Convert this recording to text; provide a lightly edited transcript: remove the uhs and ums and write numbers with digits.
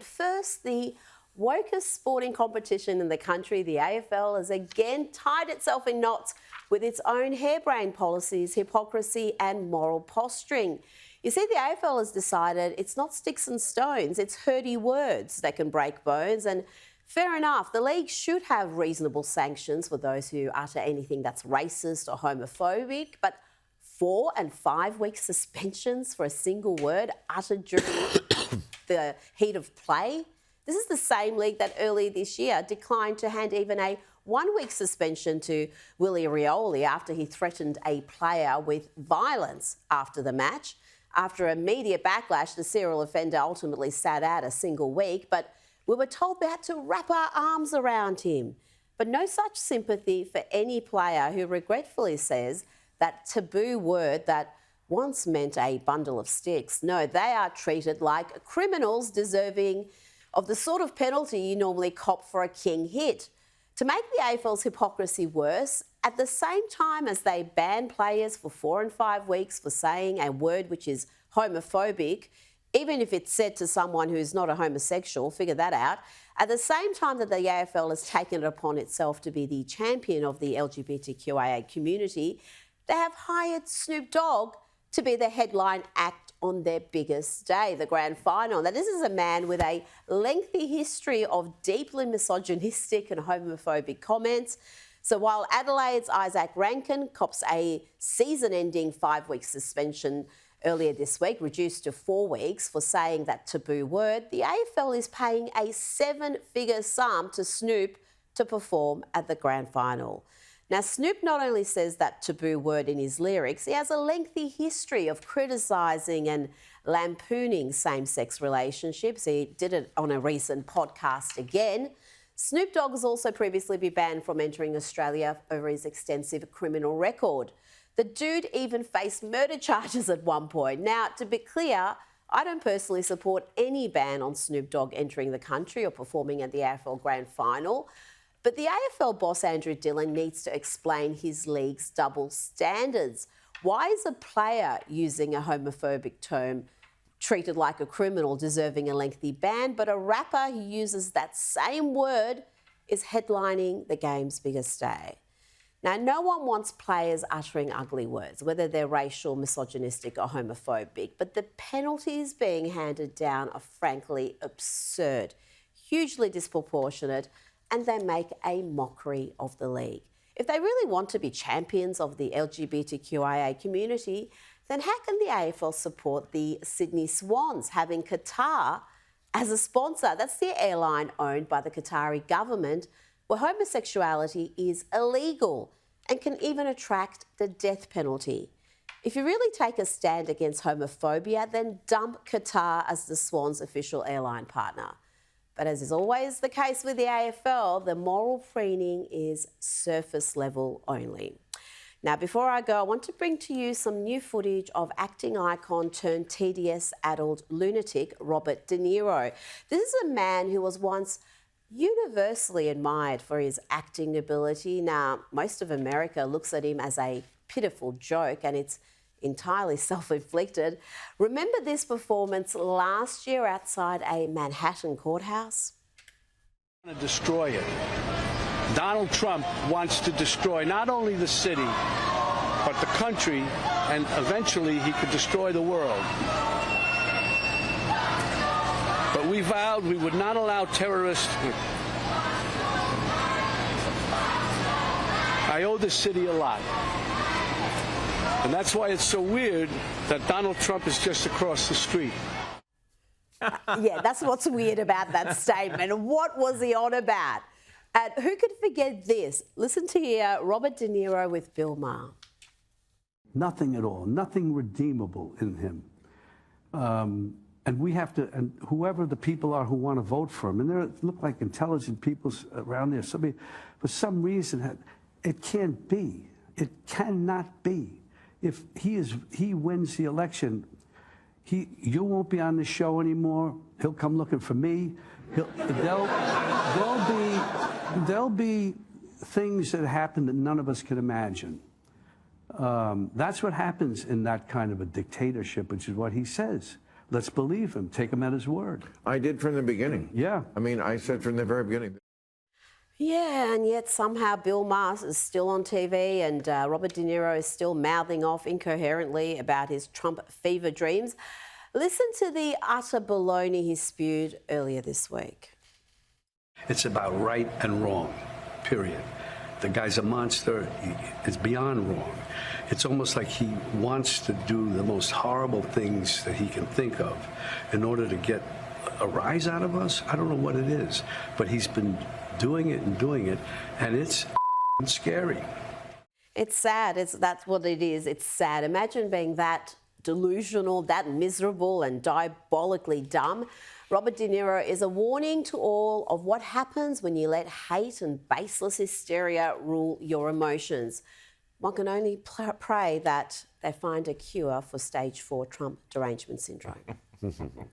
But first, the Wokest sporting competition in the country, the AFL, has again tied itself in knots with its own harebrained policies, hypocrisy and moral posturing. You see, the AFL has decided it's not sticks and stones, it's hurdy words that can break bones. And fair enough, the league should have reasonable sanctions for those who utter anything that's racist or homophobic, but 4 and 5 week suspensions for a single word uttered during the heat of play? This is the same league that earlier this year declined to hand even a 1 week suspension to Willie Rioli after he threatened a player with violence after the match. After a media backlash, the serial offender ultimately sat out a single week, but we were told we had to wrap our arms around him. But no such sympathy for any player who regretfully says that taboo word that once meant a bundle of sticks. No, they are treated like criminals deserving of the sort of penalty you normally cop for a king hit. To make the AFL's hypocrisy worse, at the same time as they ban players for 4 and 5 weeks for saying a word which is homophobic, even if it's said to someone who's not a homosexual, figure that out, at the same time that the AFL has taken it upon itself to be the champion of the LGBTQIA community, they have hired Snoop Dogg to be the headline act on their biggest day, the grand final. Now, this is a man with a lengthy history of deeply misogynistic and homophobic comments. So while Adelaide's Izak Rankine cops a season-ending 5 week suspension earlier this week, reduced to 4 weeks for saying that taboo word, the AFL is paying a 7-figure sum to Snoop to perform at the grand final. Now, Snoop not only says that taboo word in his lyrics, he has a lengthy history of criticising and lampooning same-sex relationships. He did it on a recent podcast again. Snoop Dogg has also previously been banned from entering Australia over his extensive criminal record. The dude even faced murder charges at one point. Now, to be clear, I don't personally support any ban on Snoop Dogg entering the country or performing at the AFL Grand Final. But the AFL boss, Andrew Dillon, needs to explain his league's double standards. Why is a player using a homophobic term treated like a criminal deserving a lengthy ban, but a rapper who uses that same word is headlining the game's biggest day? Now, no one wants players uttering ugly words, whether they're racial, misogynistic or homophobic, but the penalties being handed down are frankly absurd, hugely disproportionate, and they make a mockery of the league. If they really want to be champions of the LGBTQIA community, then how can the AFL support the Sydney Swans, having Qatar as a sponsor? That's the airline owned by the Qatari government, where homosexuality is illegal and can even attract the death penalty. If you really take a stand against homophobia, then dump Qatar as the Swans' official airline partner. But as is always the case with the AFL, the moral preening is surface level only. Now, before I go, I want to bring to you some new footage of acting icon turned TDS adult lunatic Robert De Niro. This is a man who was once universally admired for his acting ability. Now, most of America looks at him as a pitiful joke, and it's entirely self-inflicted. Remember this performance last year outside a Manhattan courthouse? To destroy it. Donald Trump wants to destroy not only the city, but the country, and eventually he could destroy the world. But we vowed we would not allow terrorists. I owe this city a lot. And that's why it's so weird that Donald Trump is just across the street. Yeah, that's what's weird about that statement. What was he on about? And who could forget this? Listen to here, Robert De Niro with Bill Maher. Nothing at all, nothing redeemable in him. And we have to, and whoever the people are who want to vote for him, and there look like intelligent people around there, somebody, for some reason, it can't be. It cannot be. If he wins the election, you won't be on the show anymore. He'll come looking for me. There'll be things that happen that none of us can imagine. That's what happens in that kind of a dictatorship, which is what he says. let's believe him. Take him at his word. I did from the beginning. Yeah. I mean, I said from the very beginning. Yeah, and yet somehow Bill Maher is still on TV and Robert De Niro is still mouthing off incoherently about his Trump fever dreams. Listen to the utter baloney he spewed earlier this week. It's about right and wrong, period. The guy's a monster. It's beyond wrong. It's almost like he wants to do the most horrible things that he can think of in order to get a rise out of us. I don't know what it is, but he's been doing it, and it's scary. It's sad. That's what it is. It's sad. Imagine being that delusional, that miserable and diabolically dumb. Robert De Niro is a warning to all of what happens when you let hate and baseless hysteria rule your emotions. One can only pray that they find a cure for stage 4 Trump derangement syndrome.